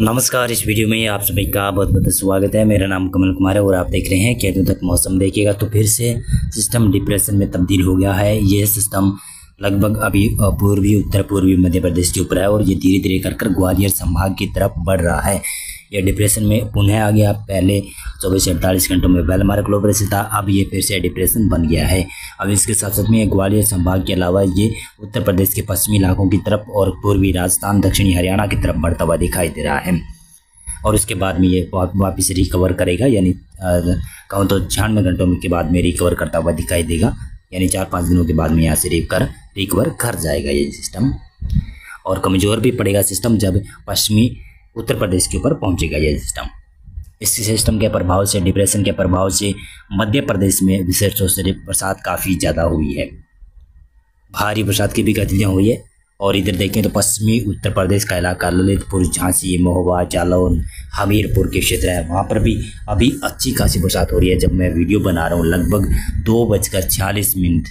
नमस्कार। इस वीडियो में आप सभी का बहुत बहुत स्वागत है। मेरा नाम कमल कुमार है और आप देख रहे हैं केतु तक मौसम। देखिएगा तो फिर से सिस्टम डिप्रेशन में तब्दील हो गया है। ये सिस्टम लगभग अभी पूर्वी उत्तर पूर्वी मध्य प्रदेश के ऊपर है और ये धीरे धीरे कर ग्वालियर संभाग की तरफ बढ़ रहा है। यह डिप्रेशन में पुनः आ गया। पहले 24 से 48 घंटों में वेलमार्क लो प्रेशर था, अब ये फिर से डिप्रेशन बन गया है। अब इसके साथ साथ में ग्वालियर संभाग के अलावा ये उत्तर प्रदेश के पश्चिमी इलाकों की तरफ और पूर्वी राजस्थान दक्षिणी हरियाणा की तरफ बढ़ता हुआ दिखाई दे रहा है। और उसके बाद में ये वापस रिकवर करेगा, यानी कहूँ तो 96 घंटों के बाद में रिकवर करता हुआ दिखाई देगा। यानी 4-5 दिनों के बाद में यहाँ से रिकवर कर जाएगा ये सिस्टम। और कमज़ोर भी पड़ेगा सिस्टम जब पश्चिमी उत्तर प्रदेश के ऊपर पहुँचेगा ये सिस्टम। इस सिस्टम के प्रभाव से, डिप्रेशन के प्रभाव से मध्य प्रदेश में विशेष रूप से बरसात काफ़ी ज़्यादा हुई है। भारी बरसात की भी गतिविधियाँ हुई है। और इधर देखें तो पश्चिमी उत्तर प्रदेश का इलाका ललितपुर, झांसी, महोबा, जालौन, हमीरपुर के क्षेत्र है, वहाँ पर भी अभी अच्छी खासी बरसात हो रही है। जब मैं वीडियो बना रहा हूँ लगभग 2:46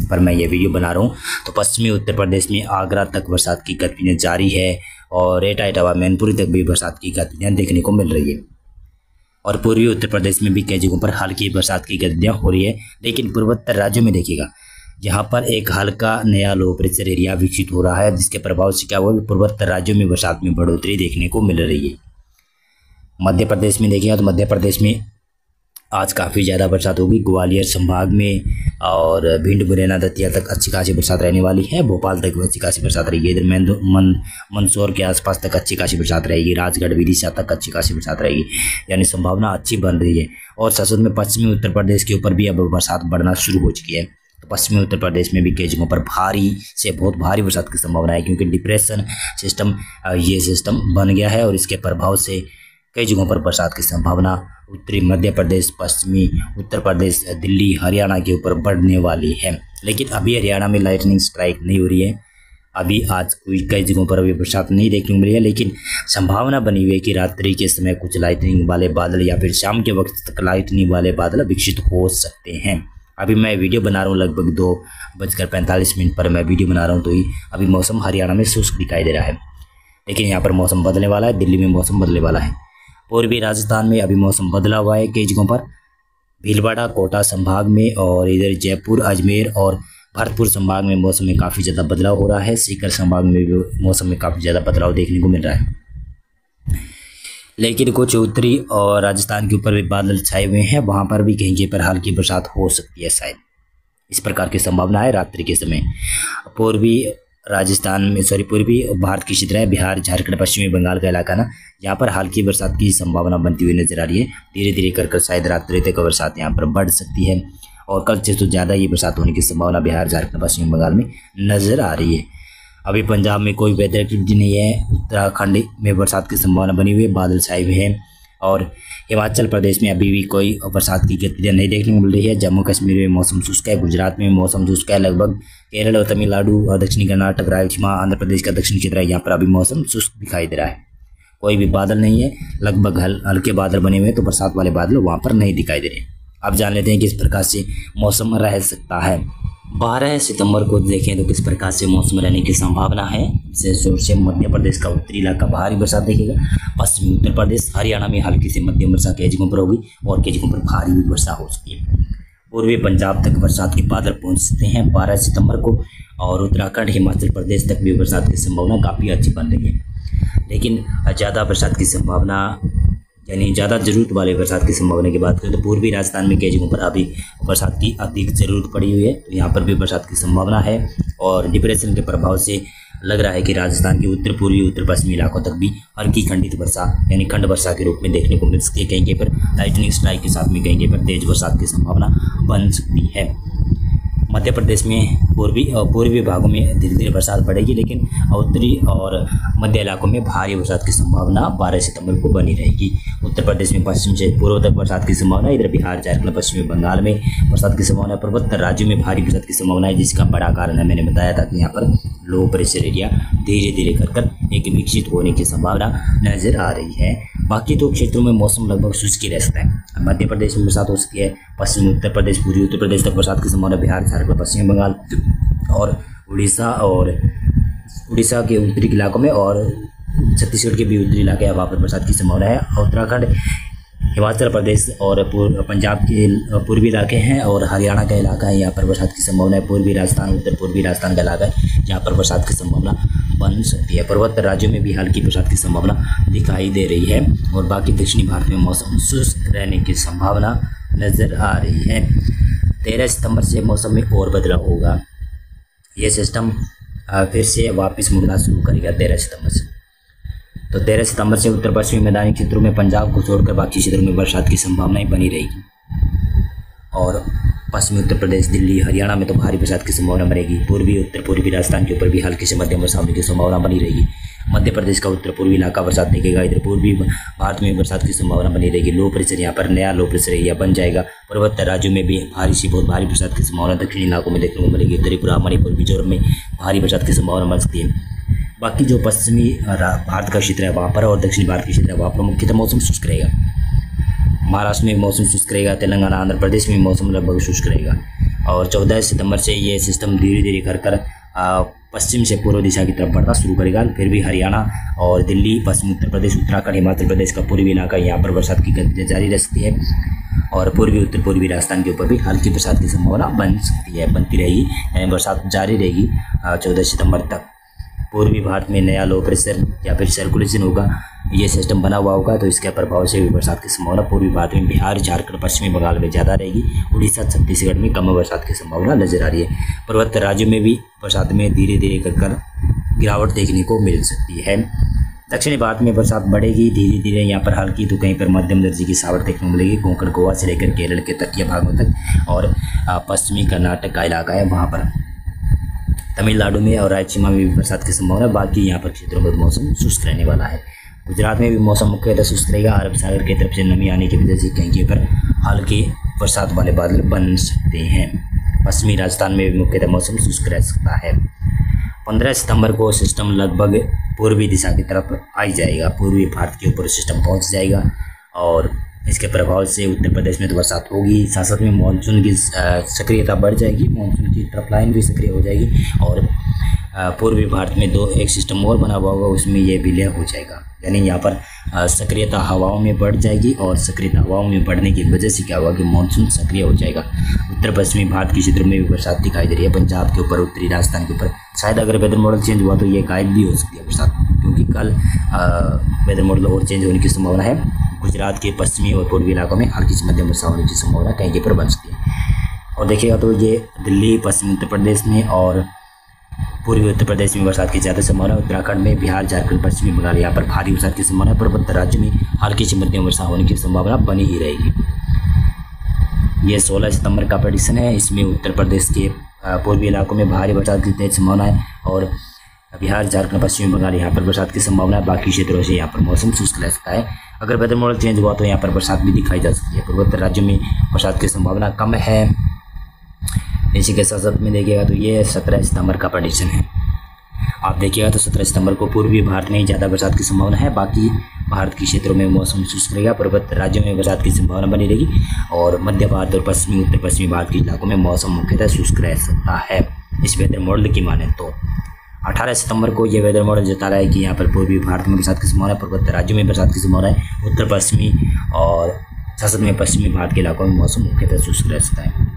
पर मैं ये वीडियो बना रहा हूँ तो पश्चिमी उत्तर प्रदेश में आगरा तक बरसात की गतिविधियाँ जारी है और एटा इटावा मैनपुरी तक भी बरसात की गतिविधियाँ देखने को मिल रही है। और पूर्वी उत्तर प्रदेश में भी कई जगहों पर हल्की बरसात की गतिविधियाँ हो रही है। लेकिन पूर्वोत्तर राज्यों में देखिएगा यहाँ पर एक हल्का नया लो प्रेशर एरिया विकसित हो रहा है, जिसके प्रभाव से क्या हुआ कि पूर्वोत्तर राज्यों में बरसात में बढ़ोतरी देखने को मिल रही है। मध्य प्रदेश में देखिएगा तो मध्य प्रदेश में आज काफ़ी ज़्यादा बरसात होगी। ग्वालियर संभाग में और भिंड, मुरैना, दतिया तक अच्छी खासी बरसात रहने वाली है। भोपाल तक अच्छी खासी बरसात रहेगी। इधर मंदसौर के आसपास तक अच्छी खासी बरसात रहेगी। राजगढ़, विदिशा तक अच्छी खासी बरसात रहेगी, यानी संभावना अच्छी बन रही है। और साथ में पश्चिमी उत्तर प्रदेश के ऊपर भी अब बरसात बढ़ना शुरू हो चुकी है। तो पश्चिमी उत्तर प्रदेश में भी कई जगहों पर भारी से बहुत भारी बरसात की संभावना है, क्योंकि डिप्रेशन सिस्टम ये सिस्टम बन गया है और इसके प्रभाव से कई जगहों पर बरसात की संभावना उत्तरी मध्य प्रदेश, पश्चिमी उत्तर प्रदेश, दिल्ली, हरियाणा के ऊपर बढ़ने वाली है। लेकिन अभी हरियाणा में लाइटनिंग स्ट्राइक नहीं हो रही है। अभी आज कई जगहों पर अभी बरसात नहीं देखने को मिली है, लेकिन संभावना बनी हुई है कि रात्रि के समय कुछ लाइटनिंग वाले बादल या फिर शाम के वक्त तक लाइटनिंग वाले बादल विकसित हो सकते हैं। अभी मैं वीडियो बना रहा हूँ लगभग 2:45 पर मैं वीडियो बना रहा हूँ, तो ही अभी मौसम हरियाणा में शुष्क दिखाई दे रहा है। लेकिन यहाँ पर मौसम बदलने वाला है। दिल्ली में मौसम बदलने वाला है। पूर्वी राजस्थान में अभी मौसम बदला हुआ है कई जगहों पर। भीलवाड़ा, कोटा संभाग में और इधर जयपुर, अजमेर और भरतपुर संभाग में मौसम में काफ़ी ज़्यादा बदलाव हो रहा है। सीकर संभाग में भी मौसम में काफ़ी ज़्यादा बदलाव देखने को मिल रहा है। लेकिन कुछ उत्तरी और राजस्थान के ऊपर भी बादल छाए हुए हैं, वहाँ पर भी कहीं पर हल्की बरसात हो सकती है शायद। इस प्रकार की संभावना है रात्रि के समय। पूर्वी राजस्थान में पूर्वी भारत की क्षेत्र है, बिहार, झारखंड, पश्चिमी बंगाल का इलाका ना, यहाँ पर हल्की बरसात की संभावना बनती हुई नजर आ रही है। धीरे धीरे कर शायद रात्रि तक बरसात यहाँ पर बढ़ सकती है और कल से तो ज़्यादा ही बरसात होने की संभावना बिहार, झारखंड, पश्चिमी बंगाल में नजर आ रही है। अभी पंजाब में कोई वेदर एक्टिविटी नहीं है। उत्तराखंड में बरसात की संभावना बनी हुई है, बादल छाए हुए हैं। और हिमाचल प्रदेश में अभी भी कोई बरसात की गतिविधियाँ नहीं देखने को मिल रही है। जम्मू कश्मीर में मौसम शुष्क है। गुजरात में मौसम शुष्क है। लगभग केरल और तमिलनाडु और दक्षिणी कर्नाटक, रायलसीमा, आंध्र प्रदेश का दक्षिणी क्षेत्र है, यहाँ पर अभी मौसम शुष्क दिखाई दे रहा है। कोई भी बादल नहीं है। लगभग हल्के बादल बने हुए हैं, तो बरसात वाले बादल वहाँ पर नहीं दिखाई दे रहे। अब जान लेते हैं किस प्रकार से मौसम रह सकता है। 12 सितंबर को देखें तो किस प्रकार से मौसम रहने की संभावना है। विशेष रूप से मध्य प्रदेश का उत्तरी इलाका भारी बरसात देखेगा। पश्चिमी उत्तर प्रदेश, हरियाणा में हल्की से मध्यम वर्षा कई जगहों पर होगी और कई जगहों पर भारी भी वर्षा हो सकती है। पूर्वी पंजाब तक बरसात के बादल पहुंच सकते हैं 12 सितंबर को। और उत्तराखंड, हिमाचल प्रदेश तक भी बरसात की संभावना काफ़ी अच्छी बन रही है। लेकिन ज़्यादा बरसात की संभावना, यानी ज़्यादा ज़रूरत वाले बरसात की संभावना की बात करें तो पूर्वी राजस्थान में कई जगहों पर अभी बरसात की अधिक ज़रूरत पड़ी हुई है, तो यहाँ पर भी बरसात की संभावना है। और डिप्रेशन के प्रभाव से लग रहा है कि राजस्थान के उत्तर पूर्वी, उत्तर पश्चिमी इलाकों तक भी हल्की खंडित वर्षा, यानी खंड वर्षा के रूप में देखने को मिल सकती है। कहीं पर लाइटनिंग स्ट्राइक के साथ में कहीं पर तेज बरसात की संभावना बन सकती है। मध्य प्रदेश में पूर्वी भागों में धीरे धीरे बरसात बढ़ेगी, लेकिन उत्तरी और मध्य इलाकों में भारी बरसात की संभावना 12 सितंबर को बनी रहेगी। उत्तर प्रदेश में पश्चिम से पूर्व तक बरसात की संभावना है। इधर बिहार, झारखंड, पश्चिमी बंगाल में बरसात की संभावना है। पूर्वोत्तर राज्यों में भारी बरसात की संभावना है, जिसका बड़ा कारण है मैंने बताया था कि यहाँ पर लो प्रेशर एरिया धीरे धीरे कर एक विकसित होने की संभावना नजर आ रही है। बाकी दो क्षेत्रों में मौसम लगभग शुष्क ही रह सकता है। मध्य प्रदेश में बरसात हो सकती है। पश्चिमी उत्तर प्रदेश, पूर्वी उत्तर प्रदेश तक बरसात की संभावना। बिहार, झारखंड, पश्चिमी बंगाल और उड़ीसा के उत्तरी इलाकों में और छत्तीसगढ़ के भी उत्तरी इलाके हैं, वहाँ पर बरसात की संभावना है। उत्तराखंड, हिमाचल प्रदेश और पंजाब के पूर्वी इलाके हैं और हरियाणा का इलाका है, यहाँ पर बरसात की संभावना है। पूर्वी राजस्थान, उत्तर पूर्वी राजस्थान का इलाका है जहाँ पर बरसात की संभावना बन सकती है। पर्वत राज्यों में भी हल्की बरसात की संभावना दिखाई दे रही है और बाकी दक्षिणी भारत में मौसम शुष्क रहने की संभावना नज़र आ रही है। 13 सितंबर से मौसम में और बदलाव होगा। ये सिस्टम फिर से वापस मुड़ना शुरू करेगा 13 सितंबर से। तो 13 सितंबर से उत्तर पश्चिमी मैदानी क्षेत्रों में पंजाब को छोड़कर बाकी क्षेत्रों में बरसात की संभावनाएं बनी रहेगी और पश्चिमी उत्तर प्रदेश, दिल्ली, हरियाणा में तो भारी बरसात की संभावना बनेगी। पूर्वी उत्तर पूर्वी राजस्थान के ऊपर भी हल्की से मध्यम वर्षा होने की संभावना बनी रहेगी। मध्य प्रदेश का उत्तर पूर्वी इलाका बरसात देखेगा। इधर पूर्वी भारत में बरसात की संभावना बनी रहेगी। लो प्रेशर, यहाँ पर नया लो प्रेशर एरिया बन जाएगा। पर्वत राज्यों में भी भारी से बहुत भारी बरसात की संभावना दक्षिणी इलाकों में देखने को मिलेगी। त्रिपुरा, मणिपुर, मिजोरम में भारी बरसात की संभावना बन सकती है। बाकी जो पश्चिमी भारत का क्षेत्र है वहाँ पर और दक्षिणी भारत का क्षेत्र है वहाँ पर मुख्यतः मौसम शुष्क रहेगा। महाराष्ट्र में मौसम शुष्क रहेगा। तेलंगाना, आंध्र प्रदेश में मौसम लगभग शुष्क रहेगा। और 14 सितंबर से ये सिस्टम धीरे धीरे कर पश्चिम से पूर्व दिशा की तरफ बढ़ना शुरू करेगा। फिर भी हरियाणा और दिल्ली, पश्चिमी उत्तर प्रदेश, उत्तराखंड, हिमाचल प्रदेश का पूर्वी इलाका, यहाँ पर बरसात की गतिविधियाँ जारी रह सकती है और पूर्वी उत्तर पूर्वी राजस्थान के ऊपर भी हल्की बरसात की संभावना बन सकती है, बनती रहेगी। यानी बरसात जारी रहेगी 14 सितंबर तक। पूर्वी भारत में नया लो प्रेशर या फिर सर्कुलेशन होगा, ये सिस्टम बना हुआ होगा, तो इसके प्रभाव से भी बरसात की संभावना पूर्वी भारत में बिहार, झारखंड, पश्चिमी बंगाल में ज़्यादा रहेगी। उड़ीसा, छत्तीसगढ़ में कम बरसात की संभावना नजर आ रही है। पर्वत राज्यों में भी बरसात में धीरे धीरे कर गिरावट देखने को मिल सकती है। दक्षिणी भारत में बरसात बढ़ेगी धीरे धीरे, यहाँ पर हल्की तो कहीं पर मध्यम दर्जे की सावट देखने को मिलेगी। कोंकण, गोवा से लेकर केरल के तटीय भागों तक और पश्चिमी कर्नाटक का इलाका है वहाँ पर, तमिलनाडु में और रायलसीमा में भी बरसात की संभावना। बाकी यहाँ पर क्षेत्रों में मौसम शुष्क रहने वाला है। गुजरात में भी मौसम मुख्यतः शुष्क रहेगा। अरब सागर की तरफ से नमी आने की वजह से कहीं पर हल्के बरसात वाले बादल बन सकते हैं। पश्चिमी राजस्थान में भी मुख्यतः मौसम शुष्क रह सकता है। 15 सितंबर को सिस्टम लगभग पूर्वी दिशा की तरफ आ जाएगा। पूर्वी भारत के ऊपर सिस्टम पहुँच जाएगा और इसके प्रभाव से उत्तर प्रदेश में तो बरसात होगी। साथ साथ में मानसून की सक्रियता बढ़ जाएगी, मानसून की ट्रफ लाइन भी सक्रिय हो जाएगी और पूर्वी भारत में एक सिस्टम और बना हुआ होगा, उसमें ये विलय हो जाएगा। यानी यहाँ पर सक्रियता हवाओं में बढ़ जाएगी और सक्रियता हवाओं में बढ़ने की वजह से क्या होगा कि मानसून सक्रिय हो जाएगा। उत्तर पश्चिमी भारत के क्षेत्रों में भी बरसात दिखाई दे रही है। पंजाब के ऊपर, उत्तरी राजस्थान के ऊपर शायद अगर वेदर मॉडल चेंज हुआ तो ये गायब भी हो सकती है बरसात, क्योंकि कल वेदर मॉडल और चेंज होने की संभावना है। गुजरात के पश्चिमी और पूर्वी इलाकों में हल्की से मध्यम वर्षा होने की संभावना कहीं पर बन सकती है। और देखिएगा तो ये दिल्ली, पश्चिमी उत्तर प्रदेश में और पूर्वी उत्तर प्रदेश में बरसात की ज़्यादा संभावना। उत्तराखंड में, बिहार, झारखंड, पश्चिमी बंगाल यहाँ पर भारी बरसात की संभावना। पर्वत राज्य में हल्की से मध्यम वर्षा होने की संभावना बनी ही रहेगी। ये 16 सितंबर का प्रेडिक्शन है। इसमें उत्तर प्रदेश के पूर्वी इलाकों में भारी बरसात की तेज संभावना है और बिहार, झारखंड, पश्चिमी बंगाल यहाँ पर बरसात की संभावना है। बाकी क्षेत्रों से यहाँ पर मौसम शुष्क रह सकता है। अगर वेदर मॉडल चेंज हुआ तो यहाँ पर बरसात भी दिखाई जा सकती है। पूर्वोत्तर राज्यों में बरसात की संभावना कम है। इसी के साथ साथ में देखिएगा तो ये 17 सितंबर का प्रेडिक्शन है। आप देखिएगा तो 17 सितंबर को पूर्वी भारत में ही ज़्यादा बरसात की संभावना है। बाकी भारत के क्षेत्रों में मौसम शुष्क रहेगा। पर्वत राज्यों में बरसात की संभावना बनी रहेगी और मध्य भारत और पश्चिमी उत्तर पश्चिमी भारत के इलाकों में मौसम मुख्यतः शुष्क रह सकता है इस वेदर मॉडल की माने तो। 18 सितंबर को ये वेदर मॉडल जता रहा है कि यहाँ पर पूर्वी भारत में बरसात की संभावना है, पर्वत राज्यों में बरसात की संभावना है। उत्तर पश्चिमी और साथ में पश्चिमी भारत के इलाकों में मौसम मुख्यतः शुष्क रह सकता है।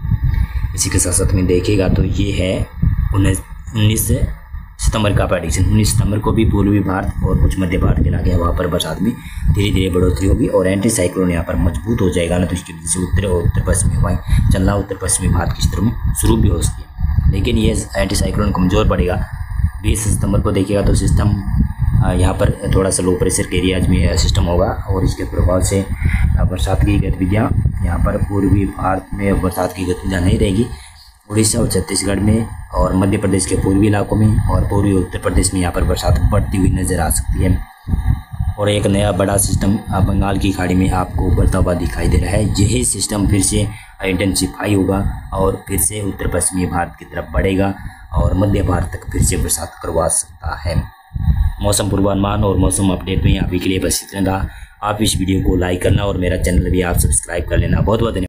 इसी के साथ साथ में देखिएगा तो ये है 19 सितंबर का प्रेडिक्शन। 19 सितंबर को भी पूर्वी भारत और कुछ मध्य भारत के इलाके हैं वहाँ पर बरसात में धीरे धीरे बढ़ोतरी होगी और एंटी साइक्लोन यहाँ पर मजबूत हो जाएगा ना, तो इसकी वजह से उत्तर और उत्तर पश्चिमी हवाएं चलना उत्तर पश्चिमी भारत के क्षेत्रों में शुरू भी हो सकती है। लेकिन ये एंटी साइक्लोन कमज़ोर पड़ेगा। 20 सितंबर को देखिएगा तो सिस्टम यहाँ पर थोड़ा सा लो प्रेशर के एरियाज में सिस्टम होगा और इसके प्रभाव से बरसात की गतिविधियाँ यहाँ पर पूर्वी भारत में बरसात की गतिविधियाँ नहीं रहेगी। उड़ीसा और छत्तीसगढ़ में और मध्य प्रदेश के पूर्वी इलाकों में और पूर्वी उत्तर प्रदेश में यहाँ पर बरसात बढ़ती हुई नज़र आ सकती है। और एक नया बड़ा सिस्टम बंगाल की खाड़ी में आपको उभरता हुआ दिखाई दे रहा है। यही सिस्टम फिर से इंटेंसिफाई होगा और फिर से उत्तर पश्चिमी भारत की तरफ बढ़ेगा और मध्य भारत तक फिर से बरसात करवा सकता है। मौसम पूर्वानुमान और मौसम अपडेट में अभी के लिए बस इतना था। आप इस वीडियो को लाइक करना और मेरा चैनल भी आप सब्सक्राइब कर लेना। बहुत बहुत धन्यवाद।